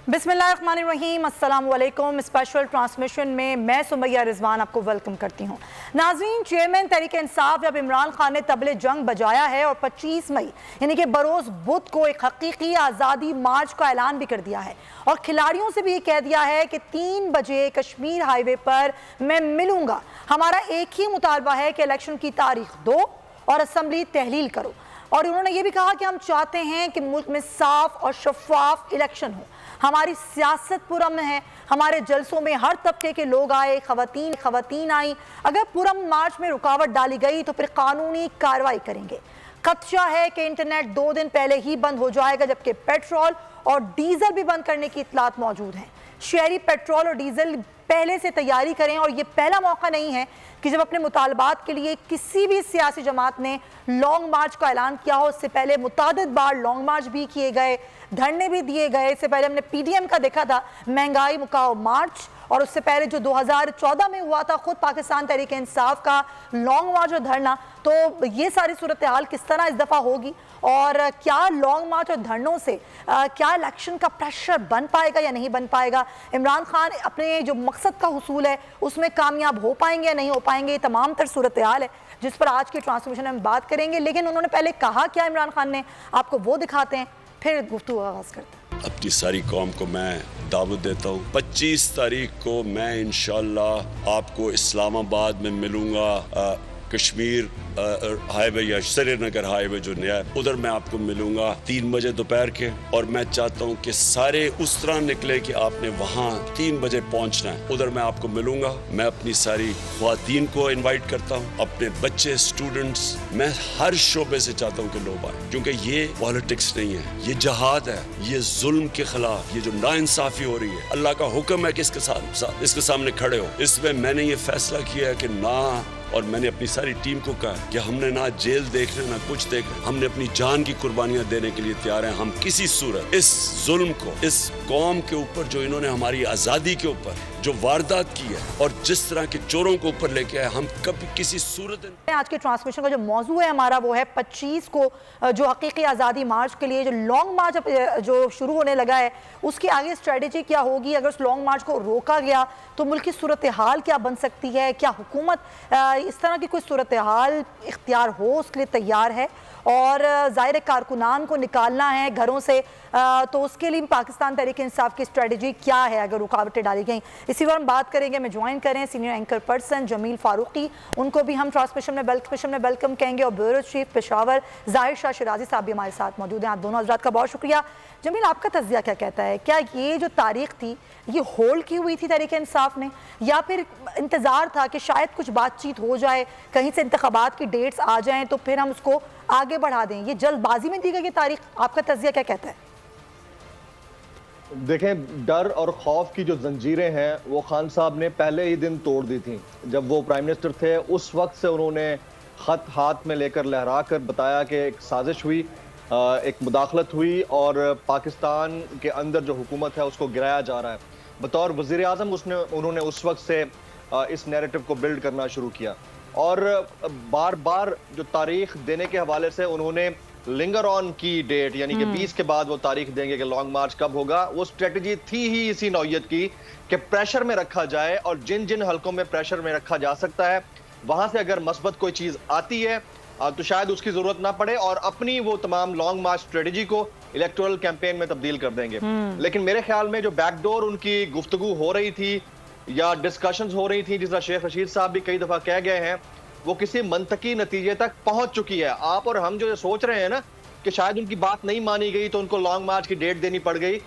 बिस्मिल्लाहिर्रहमानिर्रहीम, अस्सलाम वालेकुम। स्पेशल ट्रांसमिशन में मैं सुमैया रिजवान आपको वेलकम करती हूँ। नाज़रीन, चेयरमैन तहरीक इंसाफ जब इमरान खान ने तबले जंग बजाया है और 25 मई यानी कि बरोज़ बुध को एक हकीकी आज़ादी मार्च का ऐलान भी कर दिया है और खिलाड़ियों से भी ये कह दिया है कि 3 बजे कश्मीर हाईवे पर मैं मिलूंगा। हमारा एक ही मुतालबा है कि इलेक्शन की तारीख दो और असम्बली तहलील करो। और उन्होंने ये भी कहा कि हम चाहते हैं कि मुल्क में साफ और शफाफ इलेक्शन हो। हमारी सियासत पुरअमन है, हमारे जलसों में हर तबके के लोग आए, खवातीन आई। अगर पुरअमन मार्च में रुकावट डाली गई तो फिर कानूनी कार्रवाई करेंगे। खदशा है कि इंटरनेट 2 दिन पहले ही बंद हो जाएगा, जबकि पेट्रोल और डीजल भी बंद करने की इत्तलात मौजूद हैं। शहरी पेट्रोल और डीजल पहले से तैयारी करें और ये पहला मौका नहीं है कि जब अपने मुतालबात के लिए किसी भी सियासी जमात ने लॉन्ग मार्च का ऐलान किया हो। इससे पहले मुतादिद बार लॉन्ग मार्च भी किए गए, धरने भी दिए गए। इससे पहले हमने पीडीएम का देखा था महंगाई मुकाओ मार्च, और उससे पहले जो 2014 में हुआ था खुद पाकिस्तान तहरीक इंसाफ का लॉन्ग मार्च और धरना। तो ये सारी सूरत हाल किस तरह इस दफ़ा होगी और क्या लॉन्ग मार्च और धरनों से क्या इलेक्शन का प्रेशर बन पाएगा या नहीं बन पाएगा? इमरान खान अपने जो मकसद का हुसूल है उसमें कामयाब हो पाएंगे या नहीं हो पाएंगे? ये तमाम तर सूरत हाल है जिस पर आज की ट्रांसमिशन में हम बात करेंगे। लेकिन उन्होंने पहले कहा क्या इमरान खान ने, आपको वो दिखाते हैं, फिर गुफ्तगू आगाज़ करते हैं। अपनी सारी कौम को मैं दावत देता हूँ, 25 तारीख को मैं इंशाल्लाह आपको इस्लामाबाद में मिलूंगा। कश्मीर हाईवे या श्रीनगर हाईवे जो नया है उधर मैं आपको मिलूंगा 3 बजे दोपहर के। और मैं चाहता हूं कि सारे उस तरह निकले कि आपने वहां 3 बजे पहुंचना है, उधर मैं आपको मिलूंगा। मैं अपनी सारी ख्वातीन को इनवाइट करता हूं, अपने बच्चे स्टूडेंट्स, मैं हर शोबे से चाहता हूं कि लोग आए, क्योंकि ये पॉलिटिक्स नहीं है, ये जहाद है। ये जुल्म के खिलाफ ये जो नाइंसाफी हो रही है, अल्लाह का हुक्म है कि इसके सामने खड़े हो। इसमें मैंने ये फैसला किया है कि ना, और मैंने अपनी सारी टीम को कहा कि हमने ना जेल देखना ना कुछ देखना, हमने अपनी जान की कुर्बानियां देने के लिए तैयार हैं। हम किसी सूरत इस जुल्म को, इस कौम के ऊपर जो इन्होंने हमारी आज़ादी के ऊपर जो वारदात की है और जिस तरह के चोरों को ऊपर लेके आए, हम कभी किसी सूरत। आज के ट्रांसमिशन का जो मौजू है हमारा वो है 25 को जो हकीकी आज़ादी मार्च के लिए जो लॉन्ग मार्च जो शुरू होने लगा है उसकी आगे स्ट्रेटेजी क्या होगी। अगर उस लॉन्ग मार्च को रोका गया तो मुल्क की सूरत हाल क्या बन सकती है? क्या हुकूमत इस तरह की कोई सूरत हाल इख्तियार हो उसके लिए तैयार है? और ज़ाहिर कारकुनान को निकालना है घरों से, तो उसके लिए पाकिस्तान तहरीक इंसाफ की स्ट्रेटजी क्या है अगर रुकावटें डाली गई? इसी पर हम बात करेंगे। मैं ज्वाइन करें senior anchor person Jamil Farooqui, उनको भी हम ट्रांसमिशन में वेलकम कहेंगे। और ब्यूरो चीफ पेशावर ज़ाहिर शाह शिराजी साहब भी हमारे साथ मौजूद हैं। आप दोनों हज़रात का बहुत शुक्रिया। जमील, आपका तज़किया क्या कहता है? क्या ये जो तारीख थी ये होल्ड की हुई थी तहरीक इंसाफ ने, या फिर इंतज़ार था कि शायद कुछ बातचीत हो जाए, कहीं से इंतखाबात की डेट्स आ जाएँ तो फिर हम उसको आगे बढ़ा दें? ये जल्दबाजी में दी गई तारीख, आपका तज़किया क्या कहता है? देखें, डर और खौफ की जो जंजीरें हैं वो खान साहब ने पहले ही दिन तोड़ दी थी। जब वो प्राइम मिनिस्टर थे उस वक्त से उन्होंने खत हाथ में लेकर लहरा कर बताया कि एक साजिश हुई, एक मुदाखलत हुई और पाकिस्तान के अंदर जो हुकूमत है उसको गिराया जा रहा है। बतौर वज़ीर आज़म उन्होंने उस वक्त से इस नैरेटिव को बिल्ड करना शुरू किया और बार बार जो तारीख देने के हवाले से उन्होंने लिंगर ऑन की डेट, यानी कि 20 के बाद वो तारीख देंगे कि लॉन्ग मार्च कब होगा। वो स्ट्रेटजी थी ही इसी नौयत की कि प्रेशर में रखा जाए और जिन जिन हलकों में प्रेशर में रखा जा सकता है वहां से अगर मस्बत कोई चीज आती है तो शायद उसकी जरूरत ना पड़े और अपनी वो तमाम लॉन्ग मार्च स्ट्रेटजी को इलेक्टोरल कैंपेन में तब्दील कर देंगे। लेकिन मेरे ख्याल में जो बैकडोर उनकी गुफ्तगू हो रही थी या डिस्कशंस हो रही थी, जिसका शेख रशीद साहब भी कई दफा कह गए हैं, वो किसी मंतकी नतीजे तक पहुंच चुकी है। आप और हम जो सोच रहे हैं ना कि शायद उनकी बात नहीं मानी गई तो उनको लॉन्ग मार्च की डेट देनी पड़ गई,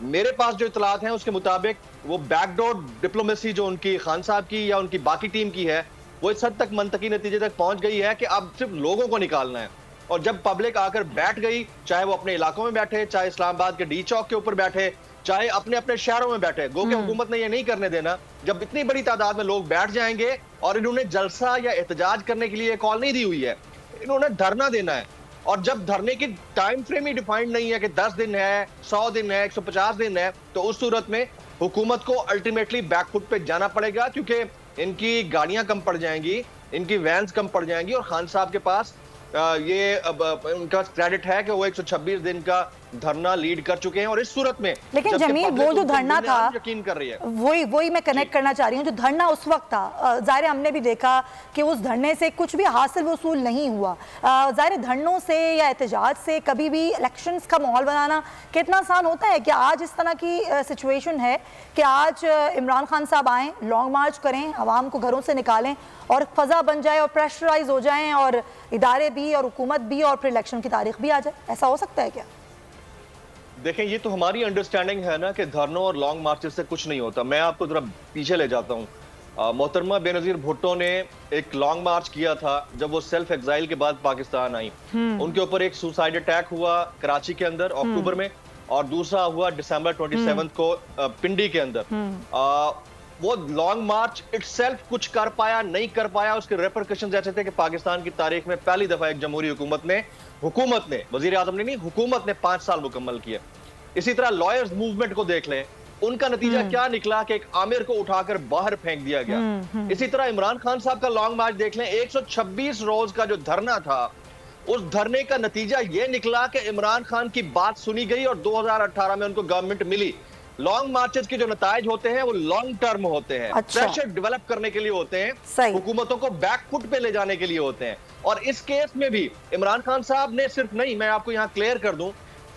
मेरे पास जो इतलात हैं उसके मुताबिक वो बैकडोर डिप्लोमेसी जो उनकी खान साहब की या उनकी बाकी टीम की है वो इस हद तक मंतकी नतीजे तक पहुंच गई है कि अब सिर्फ लोगों को निकालना है। और जब पब्लिक आकर बैठ गई, चाहे वो अपने इलाकों में बैठे, चाहे इस्लामाबाद के डी चौक के ऊपर बैठे, चाहे अपने अपने शहरों में बैठे, गो के हुकूमत ने ये नहीं करने देना। जब इतनी बड़ी तादाद में लोग बैठ जाएंगे और इन्होंने जलसा या एहतजाज करने के लिए कॉल नहीं दी हुई है, इन्होंने धरना देना है। और जब धरने की टाइम फ्रेम ही डिफाइंड नहीं है कि 10 दिन है, 100 दिन है, 150 दिन है, तो उस सूरत में हुकूमत को अल्टीमेटली बैकफुट पे जाना पड़ेगा, क्योंकि इनकी गाड़ियां कम पड़ जाएंगी, इनकी वैन्स कम पड़ जाएंगी और खान साहब के पास ये उनका क्रेडिट है कि वो 126 दिन का धरना लीड कर चुके हैं। और इस सूरत में लेकिन जमील वो जो धरना था यकीन कर रही है, वही मैं कनेक्ट करना चाह रही हूँ। जो धरना उस वक्त था, जाहिर हमने भी देखा कि उस धरने से कुछ भी हासिल वसूल नहीं हुआ। जाहिर धरनों से या एहतजाज से कभी भी इलेक्शंस का माहौल बनाना कितना आसान होता है? कि आज इस तरह की सिचुएशन है कि आज इमरान खान साहब आएँ, लॉन्ग मार्च करें, आवाम को घरों से निकालें और फजा बन जाए और प्रेशराइज हो जाएं और इदारे भी और हुकूमत भी और फिर इलेक्शन की तारीख भी आ जाए, ऐसा हो सकता है क्या? देखें, ये तो हमारी अंडरस्टैंडिंग है ना कि धरनों और लॉन्ग मार्चेस से कुछ नहीं होता। मैं आपको जरा पीछे ले जाता हूँ। मोहतरमा बेनजीर भुट्टो ने एक लॉन्ग मार्च किया था जब वो सेल्फ एग्जाइल के बाद पाकिस्तान आई। उनके ऊपर एक सुसाइड अटैक हुआ कराची के अंदर अक्टूबर में, और दूसरा हुआ दिसंबर 27 को पिंडी के अंदर। वो लॉन्ग मार्च इटसेल्फ कुछ कर पाया नहीं कर पाया, उसके रेपरकशंस ऐसे थे कि पाकिस्तान की तारीख में पहली दफा एक जमहूरी हुकूमत ने वजीर आजम ने नहीं, हुकूमत ने 5 साल मुकम्मल किया। इसी तरह लॉयर्स मूवमेंट को देख लें, उनका नतीजा क्या निकला कि एक आमिर को उठाकर बाहर फेंक दिया गया। इसी तरह इमरान खान साहब का लॉन्ग मार्च देख लें, 126 रोज का जो धरना था, उस धरने का नतीजा यह निकला कि इमरान खान की बात सुनी गई और 2018 में उनको गवर्नमेंट मिली। लॉन्ग मार्चेस के जो नताइज होते हैं वो लॉन्ग टर्म होते हैं, प्रेशर डेवलप करने के लिए होते हैं, हुकूमतों को बैक फुट पे ले जाने के लिए होते हैं। और इस केस में भी इमरान खान साहब ने सिर्फ नहीं, मैं आपको यहां क्लियर कर दूं,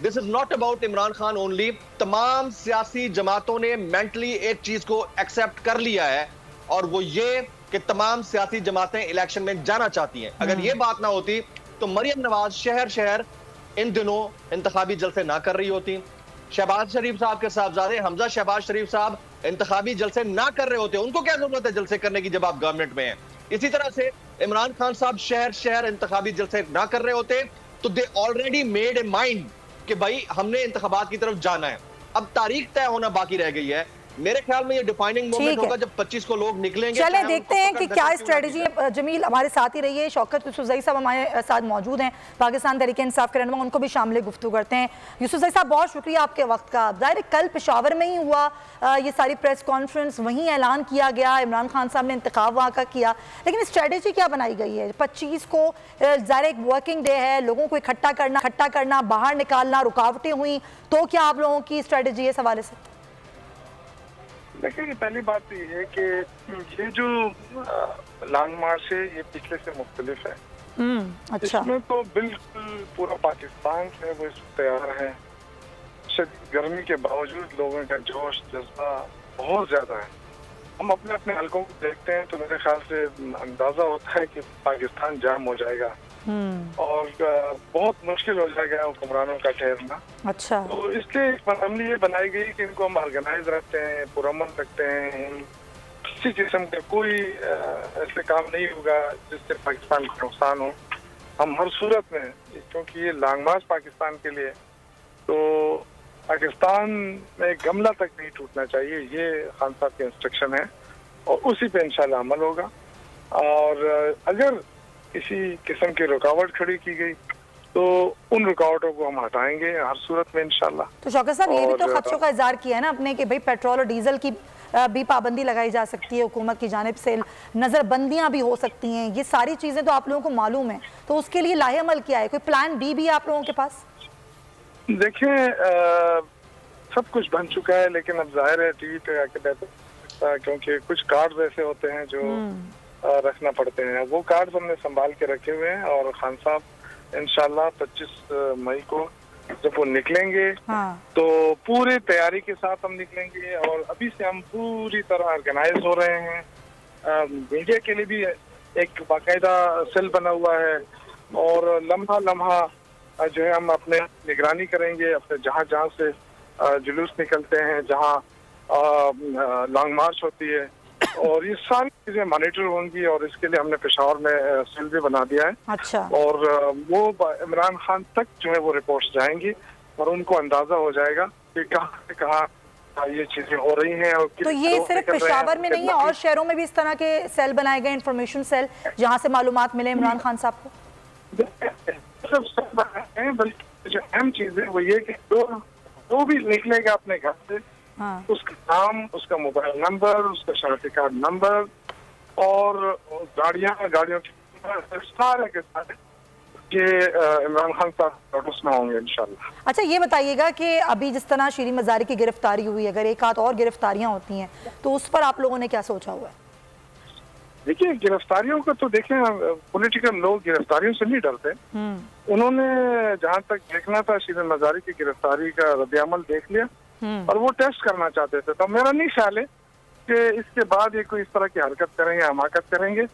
this is not about Imran Khan only. तमाम सियासी जमातों ने मेंटली एक चीज को एक्सेप्ट कर लिया है, और वो ये कि तमाम सियासी जमातें इलेक्शन में जाना चाहती हैं। अगर ये बात ना होती तो मरियम नवाज शहर शहर इन दिनों इंतखाबी जलसे ना कर रही होती, शहबाज शरीफ साहब के साहबजादे हमजा शहबाज शरीफ साहब इंतखाबी जलसे ना कर रहे होते। उनको क्या जरूरत है जलसे करने की जब आप गवर्नमेंट में हैं? इसी तरह से इमरान खान साहब शहर शहर इंतखाबी जलसे ना कर रहे होते तो they already made a mind कि भाई हमने इंतखाबात की तरफ जाना है। अब तारीख तय होना बाकी रह गई है। मेरे ख्याल में ये डिफाइनिंग मोमेंट होगा जब 25 को लोग निकलेंगे। चलें देखते हैं कि क्या स्ट्रेटजी है। जमील हमारे साथ ही रहिए, शौकत यूसुफजई साहब हमारे साथ मौजूद हैं, पाकिस्तान तहरीक-ए-इंसाफ के रहनुमा, उनको भी शामिल गुफ्तगू करते हैं। यूसुफजई साहब बहुत शुक्रिया आपके वक्त का। ज़ाहिर कल पेशावर में ही हुआ ये सारी प्रेस कॉन्फ्रेंस, वहीं ऐलान किया गया, इमरान खान साहब ने इंतखाब वहाँ का किया, लेकिन स्ट्रेटजी क्या बनाई गई है? 25 को ज़ाहिर एक वर्किंग डे है, लोगों को इकट्ठा करना, बाहर निकालना, रुकावटें हुई, तो क्या आप लोगों की स्ट्रेटजी है इस हवाले से? देखिए, पहली बात तो ये है कि ये जो लॉन्ग मार्च है ये पिछले से मुख्तलिफ है। अच्छा। इसमें तो बिल्कुल पूरा पाकिस्तान से वो तैयार है। शदीद गर्मी के बावजूद लोगों का जोश जज्बा बहुत ज्यादा है। हम अपने अपने हलकों को देखते हैं तो मेरे ख्याल से अंदाजा होता है कि पाकिस्तान जाम हो जाएगा और बहुत मुश्किल हो जाएगा हुक्मरानों का ठहरना। अच्छा। तो इसलिए असेंबली ये बनाई गई कि इनको हम ऑर्गेनाइज रखते हैं, पुरअमन रखते हैं, किसी किस्म का कोई ऐसे काम नहीं होगा जिससे पाकिस्तान को नुकसान हो। हम हर सूरत में, क्योंकि ये लॉन्ग मार्च पाकिस्तान के लिए, तो पाकिस्तान में गमला तक नहीं टूटना चाहिए, ये खान साहब के इंस्ट्रक्शन है और उसी पे इंशाल्लाह अमल होगा। और अगर किसी किस्म की रुकावट खड़ी की गई तो उन रुकावटों को हम हटाएंगे हर सूरत में इंशाल्लाह। तो शौकत साहब ये भी तो खदशों का इज़हार किया है ना अपने कि भाई पेट्रोल और डीजल की भी पाबंदी लगाई जा सकती है, हुकूमत की जानिब से नज़रबंदियां भी हो सकती हैं, ये सारी चीज़ें तो आप लोगों को मालूम है, तो उसके लिए लाहेअमल क्या है? कोई प्लान बी भी आप लोगों के पास? देखिए, सब कुछ बन चुका है, लेकिन अब जाहिर है टीवी पे आके बेहतर, क्योंकि कुछ कार्ड ऐसे होते हैं जो रखना पड़ते हैं। वो कार्ड हमने संभाल के रखे हुए हैं और खान साहब इंशाल्लाह 25 मई को जब वो निकलेंगे तो पूरी तैयारी के साथ हम निकलेंगे। और अभी से हम पूरी तरह ऑर्गेनाइज हो रहे हैं। मीडिया के लिए भी एक बाकायदा सेल बना हुआ है और लम्हा लम्हा जो है हम अपने निगरानी करेंगे, अपने जहाँ जहाँ से जुलूस निकलते हैं, जहाँ लॉन्ग मार्च होती है, और ये सारी चीजें मॉनिटर होंगी और इसके लिए हमने पेशावर में सेल भी बना दिया है। अच्छा। और वो इमरान खान तक जो है वो रिपोर्ट्स जाएंगी और उनको अंदाजा हो जाएगा कि कहाँ से कहाँ ये चीजें हो रही हैं। और तो ये सिर्फ पेशावर में नहीं है, और शहरों में भी इस तरह के सेल बनाए गए, इंफॉर्मेशन सेल, जहाँ से मालूमात मिले इमरान खान साहब को? बल्कि जो अहम चीज है वो ये कि जो भी निकलेगा अपने घर से, उसका नाम, उसका मोबाइल नंबर, उसका शनाख्ती कार्ड नंबर और गाड़ियों के सारे के सारे ये इमरान खान साहब नोटिस में होंगे इंशाल्लाह। अच्छा, ये बताइएगा कि अभी जिस तरह शीरीन मज़ारी की गिरफ्तारी हुई, अगर एक आध और गिरफ्तारियां होती हैं तो उस पर आप लोगों ने क्या सोचा हुआ है? देखिए, गिरफ्तारियों का तो देखें, पॉलिटिकल लोग गिरफ्तारियों से नहीं डरते। उन्होंने जहां तक देखना था शीरीन मज़ारी की गिरफ्तारी का रद्द-ए-अमल देख लिया और वो टेस्ट करना चाहते थे। तो मेरा नहीं ख्याल है कि इसके बाद ये कोई इस तरह की हरकत करेंगे, हमाकत करेंगे,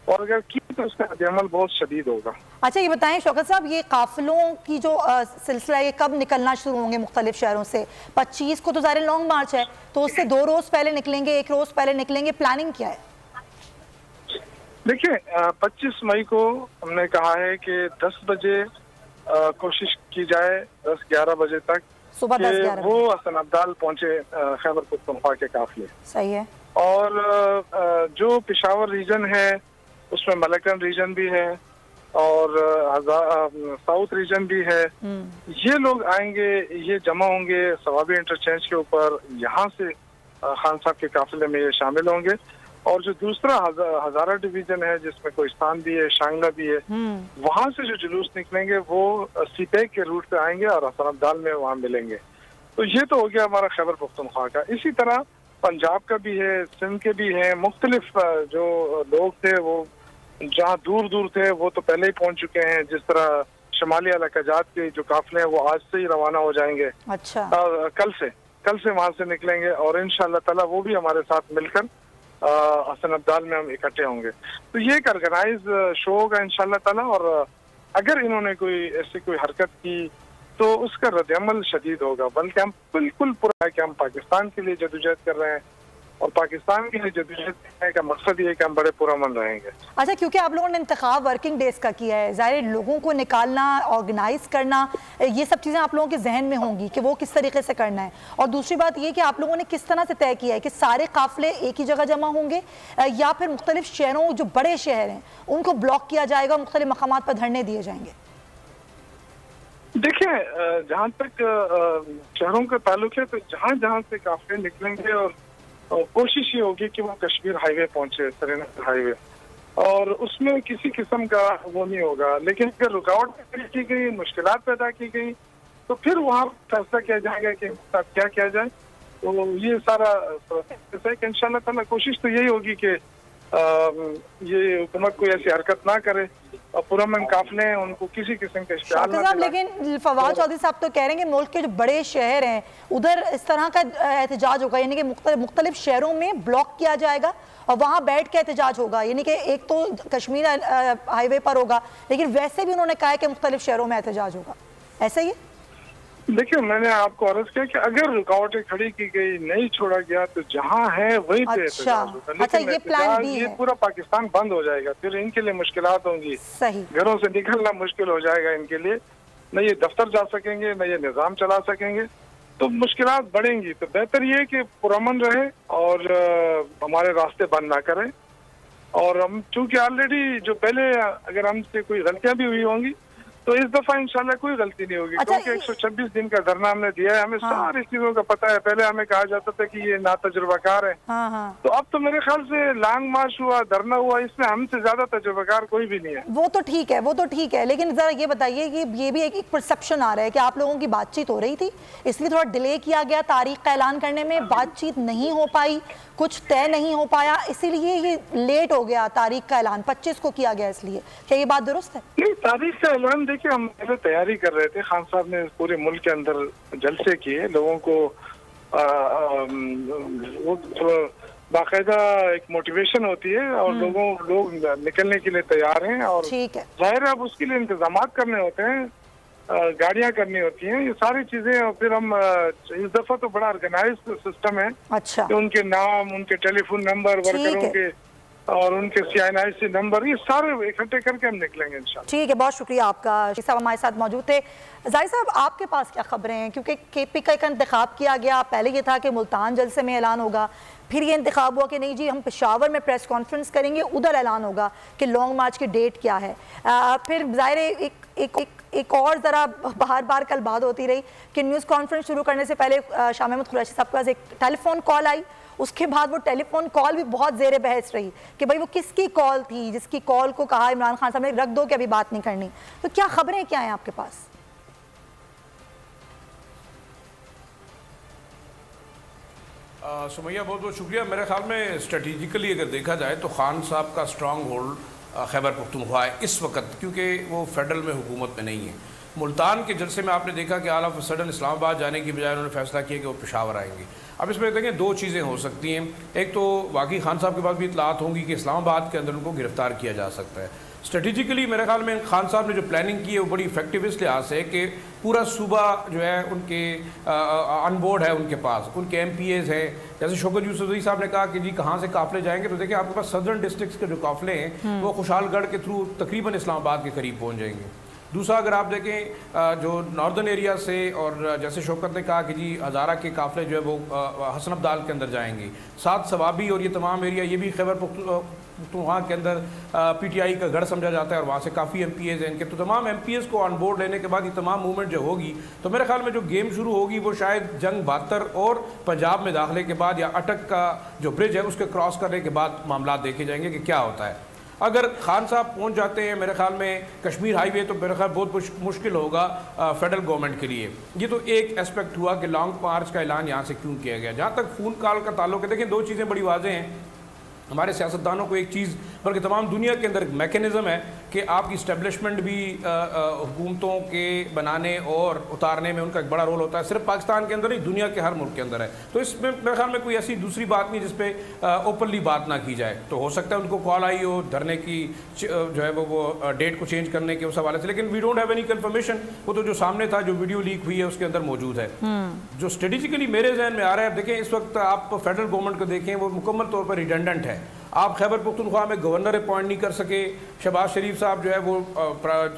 और अगर की तो उसका रद्द-ए-अमल बहुत शदीद होगा। अच्छा, ये बताएं शौकत साहब, ये काफिलों की जो सिलसिला ये कब निकलना शुरू होंगे मुख्तलिफ शहरों से? 25 को तो ज़ाहिर लॉन्ग मार्च है, तो उससे 2 रोज़ पहले निकलेंगे, 1 रोज़ पहले निकलेंगे, प्लानिंग क्या है? देखिए, 25 मई को हमने कहा है कि 10 बजे कोशिश की जाए, 10-11 बजे तक सुबह 10-11 वो हसन अब्दाल पहुंचे खैबर पख्तूनख्वा के काफिले। सही है। और जो पेशावर रीजन है उसमें मलकन रीजन भी है और साउथ रीजन भी है। ये लोग आएंगे, ये जमा होंगे सवाबी इंटरचेंज के ऊपर, यहाँ से खान साहब के काफिले में ये शामिल होंगे। और जो दूसरा हजारा डिवीजन है जिसमें कोहिस्तान भी है, शांगला भी है, वहां से जो जुलूस निकलेंगे वो सीपेक के रूट पे आएंगे और हसन अब्दाल में वहां मिलेंगे। तो ये तो हो गया हमारा खैबर पख्तूनख्वा का। इसी तरह पंजाब का भी है, सिंध के भी है, मुख्तलिफ जो लोग थे वो जहाँ दूर दूर थे वो तो पहले ही पहुंच चुके हैं। जिस तरह शमाली अलकाजात के जो काफिले हैं वो आज से ही रवाना हो जाएंगे। अच्छा, कल से वहां से निकलेंगे और इंशाअल्लाह ताला वो भी हमारे साथ मिलकर हसन अब्दाल में हम इकट्ठे होंगे। तो ये एक ऑर्गेनाइज शो होगा इंशाअल्लाह ताला। और अगर इन्होंने कोई ऐसी कोई हरकत की तो उसका रद्द-ए-अमल शदीद होगा। बल्कि हम बिल्कुल पूरा है कि हम पाकिस्तान के लिए जदोजहद कर रहे हैं और पाकिस्तान के लिए जदोजहद करने का मकसद ये है कि हम बड़े पुरअमन रहेंगे। अच्छा, क्योंकि आप लोगों ने इंतखाब वर्किंग डेज का किया है, ज़ाहिर लोगों को निकालना, ऑर्गेनाइज करना, ये सब चीज़ें आप लोगों के जहन में होंगी कि वो किस तरीके से करना है। और दूसरी बात ये कि आप लोगों ने किस तरह से तय किया है कि सारे काफिले एक ही जगह जमा होंगे या फिर मुख्तलिफ शहरों, जो बड़े शहर हैं उनको ब्लॉक किया जाएगा, मुख्तलिफ मकामात पर धरने दिए जाएंगे? देखिए, जहाँ तक शहरों का ताल्लुक है तो जहाँ जहाँ से काफिले निकलेंगे और कोशिश ये होगी कि वो कश्मीर हाईवे पहुंचे, श्रीनगर हाईवे, और उसमें किसी किस्म का वो नहीं होगा। लेकिन अगर रुकावट की गई, मुश्किलात पैदा की गई तो फिर वहाँ फैसला किया जाएगा कि क्या किया जाए। तो ये सारा प्रोसेस है कि इंशाअल्लाह ताला कोशिश तो यही होगी कि ये हुकूमत कोई ऐसी हरकत ना करे और पुरअमन काफिले हैं उनको किसी किस्म का इश्तिहार ना दिलाए। लेकिन फवाद चौधरी साहब तो कह रहे हैं कि मुल्क के जो बड़े शहर हैं उधर इस तरह का एहतजाज होगा, यानी कि मुख्तलिफ शहरों में ब्लॉक किया जाएगा और वहाँ बैठ के एहतजाज होगा। यानी कि एक तो कश्मीर हाईवे पर होगा, लेकिन वैसे भी उन्होंने कहा है कि मुख्तलिफ शहरों में एहतजाज होगा। ऐसा ही है? देखिए, मैंने आपको अर्ज किया कि अगर रुकावटें खड़ी की गई, नहीं छोड़ा गया तो जहाँ है वहीं पे एहतजाज होगा। लेकिन ये प्लान बी ये है। पूरा पाकिस्तान बंद हो जाएगा, फिर इनके लिए मुश्किलात होंगी। सही, घरों से निकलना मुश्किल हो जाएगा इनके लिए, न ये दफ्तर जा सकेंगे, न ये निजाम चला सकेंगे, तो मुश्किलात बढ़ेंगी। तो बेहतर ये है कि पुरअमन रहे और हमारे रास्ते बंद ना करें। और हम चूंकि ऑलरेडी जो पहले अगर हमसे कोई गलतियां भी हुई होंगी तो इस दफा इंशाल्लाह कोई गलती नहीं होगी। अच्छा, क्योंकि 126 दिन का धरना हमने दिया है, हमें सारी चीजों का पता है। पहले हमें कहा जाता था कि ये नातजुर्बाकार है, तो अब तो मेरे ख्याल से लॉन्ग मार्च हुआ, धरना हुआ, इसमें हमसे ज्यादा तजुर्बाकार कोई भी नहीं है। वो तो ठीक है, वो तो ठीक है, लेकिन जरा ये बताइए कि ये भी एक परसेप्शन आ रहा है कि आप लोगों की बातचीत हो रही थी, इसलिए थोड़ा डिले किया गया तारीख का ऐलान करने में, बातचीत नहीं हो पाई, कुछ तय नहीं हो पाया, इसीलिए ये लेट हो गया तारीख का ऐलान, 25 को किया गया। इसलिए क्या ये बात दुरुस्त है? नहीं, तारीख का ऐलान देखिए हम पहले तैयारी कर रहे थे। खान साहब ने पूरे मुल्क के अंदर जलसे किए, लोगों को बाकायदा एक मोटिवेशन होती है और लोग निकलने के लिए तैयार हैं। और जाहिर है अब उसके लिए इंतजाम करने होते हैं, गाड़ियां करनी होती हैं, ये सारी चीजें। और फिर हम इस दफा तो बड़ा ऑर्गेनाइज सिस्टम है। अच्छा, कि उनके नाम, उनके टेलीफोन नंबर, वर्करों के और उनके CNIC नंबर, ये सारे इकट्ठे करके हम निकलेंगे इंशाल्लाह। ठीक है, बहुत शुक्रिया आपका। साहब हमारे साथ मौजूद थे। जाहिर साहब, आपके पास क्या खबरें हैं? क्योंकि KP का एक इंतखाब किया गया, पहले ये था कि मुल्तान जलसे में ऐलान होगा, फिर ये इंतखाब हुआ कि नहीं जी हम पेशावर में प्रेस कॉन्फ्रेंस करेंगे, उधर ऐलान होगा कि लॉन्ग मार्च की डेट क्या है। फिर ज़ाहिर एक एक और ज़रा बार बार कल बात होती रही कि न्यूज़ कॉन्फ्रेंस शुरू करने से पहले शाह महमूद कुरैशी साहब के पास एक टेलीफोन कॉल आई, उसके बाद वो टेलीफोन कॉल भी बहुत ज़ेर बहस रही कि भाई वो किसकी कॉल थी, जिसकी कॉल को कहा इमरान खान साहब ने रख दो कि अभी बात नहीं करनी। तो क्या खबरें क्या हैं आपके पास? सुमैया बहुत बहुत शुक्रिया। मेरे ख्याल में स्ट्रेटेजिकली अगर देखा जाए तो खान साहब का स्ट्रांग होल्ड खैबर पख्तूनख्वा है इस वक्त, क्योंकि वो फेडरल में हुकूमत में नहीं है। मुल्तान के जलसे में आपने देखा कि ऑल ऑफ सडन इस्लामाबाद जाने की बजाय उन्होंने फैसला किया कि वो पेशावर आएंगे। अब इसमें देखें दो चीज़ें हो सकती हैं, एक तो वाकई खान साहब के पास भी इतलात होंगी कि इस्लामाबाद के अंदर उनको गिरफ्तार किया जा सकता है। स्ट्रेटेजिकली मेरे ख्याल में खान साहब ने जो प्लानिंग की है वो बड़ी इफेक्टिव इस लिहाज से कि पूरा सूबा जो है उनके ऑन बोर्ड है, उनके पास उनके MPAs हैं। जैसे शौकत यूसुफजई साहब ने कहा कि जी कहाँ से काफिले जाएंगे, तो देखिए आपके पास सदर्न डिस्ट्रिक्ट्स के जो काफिले हैं वो खुशहालगढ़ के थ्रू तकरीबन इस्लामाबाद के करीब पहुँच जाएंगे। दूसरा अगर आप देखें जो नॉर्दर्न एरिया से, और जैसे शौकत ने कहा कि जी हज़ारा के काफ़िले जो है वो हसन अब्दाल के अंदर जाएंगे, साथ सवाबी और ये तमाम एरिया, ये भी खैबर पख्तूनख्वा के अंदर PTI का गढ़ समझा जाता है और वहाँ से काफ़ी MPAs हैं इनके। तो तमाम MPAs को ऑन बोर्ड लेने के बाद ये तमाम मूवमेंट जो होगी, तो मेरे ख्याल में जो गेम शुरू होगी वो शायद जंग 72 और पंजाब में दाखिले के बाद या अटक का जो ब्रिज है उसके क्रॉस करने के बाद मामला देखे जाएंगे कि क्या होता है। अगर खान साहब पहुंच जाते हैं मेरे ख्याल में कश्मीर हाईवे, तो मेरे ख्याल बहुत मुश्किल होगा फेडरल गवर्नमेंट के लिए। ये तो एक एस्पेक्ट हुआ कि लॉन्ग मार्च का ऐलान यहाँ से क्यों किया गया। जहाँ तक खून काल का ताल्लुक है, देखें दो चीज़ें बड़ी वाज़ेह हैं। हमारे सियासतदानों को एक चीज़, बल्कि तमाम दुनिया के अंदर मैकेनिज़्म है कि आपकी इस्टेब्लिशमेंट भी हुकूमतों के बनाने और उतारने में उनका एक बड़ा रोल होता है। सिर्फ पाकिस्तान के अंदर नहीं, दुनिया के हर मुल्क के अंदर है। तो इसमें मेरे ख्याल में कोई ऐसी दूसरी बात नहीं जिस पे ओपनली बात ना की जाए। तो हो सकता है उनको कॉल आई हो धरने की, जो है वो डेट को चेंज करने के उस हवाले से, लेकिन we don't have any confirmation. वो तो जो सामने था, जो वीडियो लीक हुई है उसके अंदर मौजूद है। जो स्ट्रेटेजिकली मेरे जहन में आ रहा है, देखें इस वक्त आप फेडरल गवर्नमेंट को देखें, वो मुकम्मल तौर पर रिडेंडेंट है। आप खैबर पख्तूनख्वा में गवर्नर अपॉइंट नहीं कर सके। शहबाज शरीफ साहब जो है वो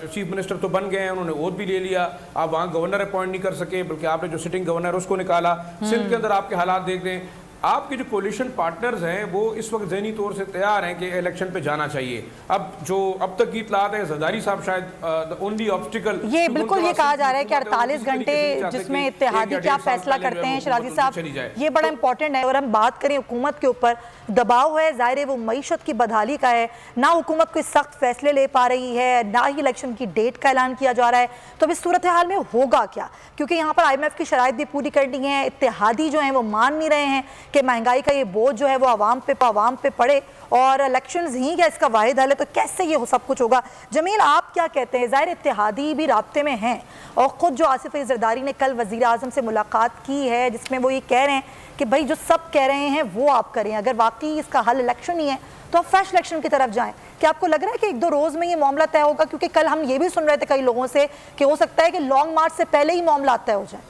चीफ मिनिस्टर तो बन गए हैं, उन्होंने ओथ भी ले लिया, आप वहाँ गवर्नर अपॉइंट नहीं कर सके, बल्कि आपने जो सिटिंग गवर्नर उसको निकाला। सिंध के अंदर आपके हालात देख दें, आपके जो कोलिशन पार्टनर्स हैं वो इस वक्त ज़हनी तौर से तैयार हैं कि इलेक्शन पे जाना चाहिए। अब जो अब तक की इतलात है, ज़रदारी साहब शायद द ओनली ऑब्स्टिकल, ये बिल्कुल ये कहा जा रहा है कि 48 घंटे जिसमें इत्तेहादी क्या फैसला करते हैं शराजी साहब, ये बड़ा इंपॉर्टेंट है। और हम बात करें हुकूमत के ऊपर दबाव है, ज़ाहिर है वो मईशत की बदहाली का है, ना हुकूमत कोई सख्त फैसले ले पा रही है, ना ही इलेक्शन की डेट का ऐलान किया जा रहा है। तो अब इस सूरत हाल में होगा क्या, क्योंकि यहाँ पर IMF की शराइत भी पूरी करनी है, इत्तेहादी जो हैं वो मान नहीं रहे हैं कि महंगाई का ये बोझ जो है वो आवाम पे पड़े, और इलेक्शंस ही क्या इसका वाहिद हल है। तो कैसे ये सब कुछ होगा? जमील आप क्या कहते हैं? ज़ाहिर इत्तेहादी भी राब्ते में हैं, और ख़ुद जो आसिफ अली ज़रदारी ने कल वज़ीर आज़म से मुलाकात की है जिसमें वो ये कह रहे हैं कि भाई जो सब कह रहे हैं वो आप करें, अगर वाकई इसका हल इलेक्शन ही है तो आप फ्रेश इलेक्शन की तरफ जाएं। क्या आपको लग रहा है कि 1-2 रोज़ में ये मामला तय होगा? क्योंकि कल हम ये भी सुन रहे थे कई लोगों से कि हो सकता है कि लॉन्ग मार्च से पहले ही मामला तय हो जाए।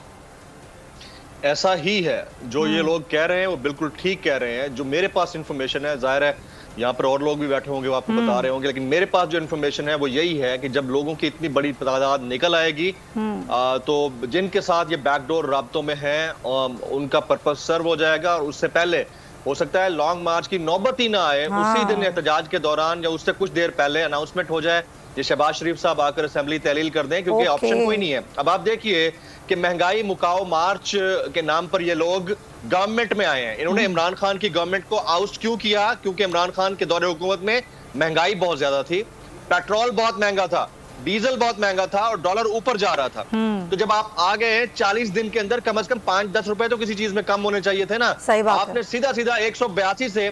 ऐसा ही है, जो ये लोग कह रहे हैं वो बिल्कुल ठीक कह रहे हैं। जो मेरे पास इंफॉर्मेशन है, जाहिर है यहाँ पर और लोग भी बैठे होंगे वो आपको बता रहे होंगे, लेकिन मेरे पास जो इन्फॉर्मेशन है वो यही है कि जब लोगों की इतनी बड़ी तादाद निकल आएगी तो जिनके साथ ये बैकडोर राब्तों में हैं उनका पर्पस सर्व हो जाएगा, और उससे पहले हो सकता है लॉन्ग मार्च की नौबत ही ना आए। उसी दिन एहतजाज के दौरान या उससे कुछ देर पहले अनाउंसमेंट हो जाए, ये शहबाज शरीफ साहब आकर असेंबली तहलील कर दें, क्योंकि ऑप्शन कोई नहीं है। अब आप देखिए कि महंगाई मुकाओ मार्च के नाम पर ये लोग गवर्नमेंट में आए हैं। इन्होंने इमरान खान की गवर्नमेंट को आउस्ट क्यों किया? क्योंकि इमरान खान के दौरे हुकूमत में महंगाई बहुत ज्यादा थी, पेट्रोल बहुत महंगा था, डीजल बहुत महंगा था और डॉलर ऊपर जा रहा था। तो जब आप आ गए 40 दिन के अंदर कम से कम 5-10 रुपए तो किसी चीज में कम होने चाहिए थे ना। सही बात आपने सीधा 182 से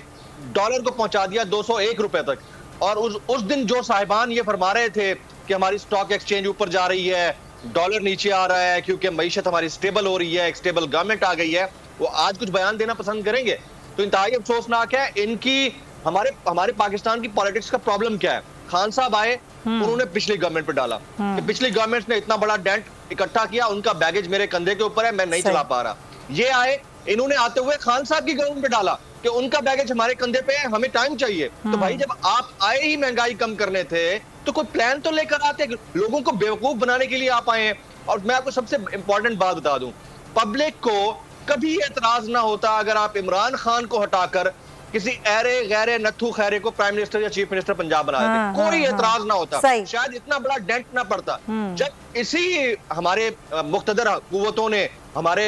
डॉलर को पहुंचा दिया 201 रुपए तक। और उस दिन जो साहिबान ये फरमा रहे थे कि हमारी स्टॉक एक्सचेंज ऊपर जा रही है, डॉलर नीचे आ रहा है क्योंकि मईशत हमारी स्टेबल हो रही है, एक स्टेबल गवर्नमेंट आ गई है, वो आज कुछ बयान देना पसंद करेंगे? तो इंतहाई अफसोसनाक है। इनकी हमारे पाकिस्तान की पॉलिटिक्स का प्रॉब्लम क्या है? खान साहब आए, उन्होंने पिछली गवर्नमेंट पे डाला कि पिछली गवर्नमेंट ने इतना बड़ा डेंट इकट्ठा किया, उनका बैगेज मेरे कंधे के ऊपर है, मैं नहीं चला पा रहा। ये आए, इन्होंने आते हुए खान साहब की गवर्नमेंट पे डाला कि उनका बैगेज हमारे कंधे पे है, हमें टाइम चाहिए। तो भाई जब आप आए ही महंगाई कम करने थे तो कोई प्लान तो लेकर आते, लोगों को बेवकूफ बनाने के लिए आप आए हैं। और मैं आपको सबसे इंपॉर्टेंट बात बता दूं, पब्लिक को कभी एतराज ना होता अगर आप इमरान खान को हटाकर किसी ऐरे गैरे नत्थू खैरे को प्राइम मिनिस्टर या चीफ मिनिस्टर पंजाब बना देते, कोई एतराज ना होता, शायद इतना बड़ा डेंट ना पड़ता। जब इसी हमारे मुख्तदर कुव्वतों ने, हमारे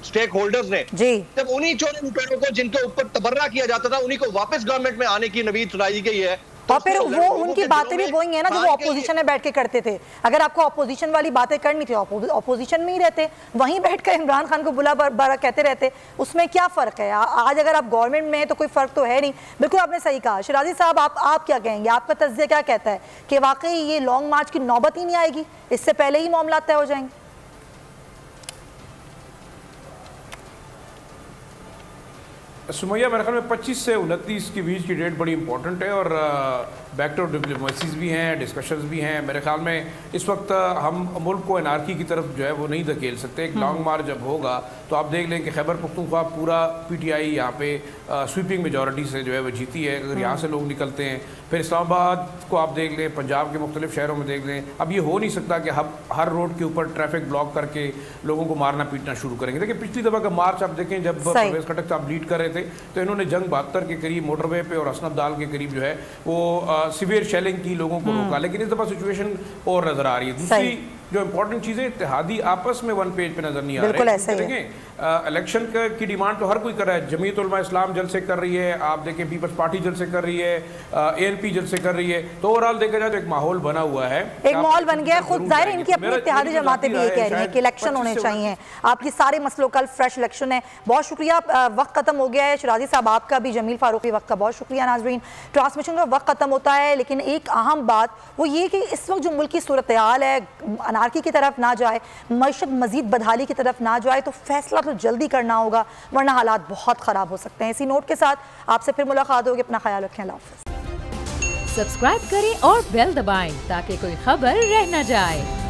स्टेक होल्डर्स ने, जब उन्हीं चोरों लुटेरों को जिनके ऊपर तबर्रा किया जाता था, उन्हीं को वापस गवर्नमेंट में आने की नवीद सुनाई गई है। और फिर वो उनकी बातें भी वही है ना जो वो ऑपोजिशन में बैठ के करते थे। अगर आपको ऑपोजिशन वाली बातें करनी थी, ऑपोजिशन में ही रहते, वहीं बैठकर इमरान खान को बुला बारा कहते रहते, उसमें क्या फ़र्क है? आज अगर आप गवर्नमेंट में हैं तो कोई फ़र्क तो है नहीं। बिल्कुल आपने सही कहा। शिराजी साहब, आप क्या कहेंगे? आपका तज्ज़िया क्या कहता है कि वाकई ये लॉन्ग मार्च की नौबत ही नहीं आएगी, इससे पहले ही मामला तय हो जाएंगे? सुमैया, मेरे ख्याल में 25 से 29 के बीच की डेट बड़ी इंपॉर्टेंट है और बैक टू डिप्लोमेसीज भी हैं, डिस्कशंस भी हैं। मेरे ख्याल में इस वक्त हम मुल्क को एनआरकी की तरफ जो है वो नहीं धकेल सकते। एक लॉन्ग मार्च जब होगा तो आप देख लें कि खैबर पख्तूनख्वा पूरा पीटीआई यहाँ पे स्वीपिंग मेजॉरिटी से जो है वो जीती है। अगर यहाँ से लोग निकलते हैं, फिर इस्लामाबाद को आप देख लें, पंजाब के मुख्तलिफ शहरों में देख लें। अब ये हो नहीं सकता कि हम हर रोड के ऊपर ट्रैफिक ब्लॉक करके लोगों को मारना पीटना शुरू करेंगे। देखिए पिछली दफ़ा का मार्च आप देखें, जब परवेज़ खटक साहब लीड कर रहे थे तो इन्होंने जंग 72 के करीब मोटरवे पे और हसन अब्दाल के करीब जो है वो सीवियर शेलिंग की लोगों को रोका। लेकिन इस दफ़ा सिचुएशन और नज़र आ रही है। दूसरी जो इंपॉर्टेंट चीज़ें, इत्तेहादी आपस में वन पेज पे नजर नहीं आ रहे। देखें इलेक्शन की डिमांड तो हर कोई कर रहा है। जमीयत उलमा इस्लाम जलसे कर रही है, आप देखें पीपल्स पार्टी जलसे कर रही है, ANP जलसे कर रही है। तो ओवरऑल देखा जाए तो एक माहौल बना हुआ है, एक माहौल बन गया है। खुद जाहिर इनकी अपनी इत्तेहादी जमातें भी ये कह रही हैं कि इलेक्शन होने चाहिए। आपकी सारे मसलों कल फ्रेश इलेक्शन है। बहुत शुक्रिया, वक्त खत्म हो गया है। शिराजी साहब आपका भी, जमील फारूकी वक्त का बहुत शुक्रिया। नाजरीन, ट्रांसमिशन का वक्त खत्म होता है, लेकिन एक अहम बात वो ये कि इस वक्त जो मुल्क की सूरत हाल है, अनारकी की तरफ ना जाए, मईशत मजीद बदहाली की तरफ ना जाए, तो फैसला तो जल्दी करना होगा, वरना हालात बहुत ख़राब हो सकते हैं। इसी नोट के साथ आपसे फिर मुलाकात होगी। अपना ख्याल रखें। अल्लाह हाफ़िज़। सब्सक्राइब करें और बेल दबाएं ताकि कोई खबर रह न जाए।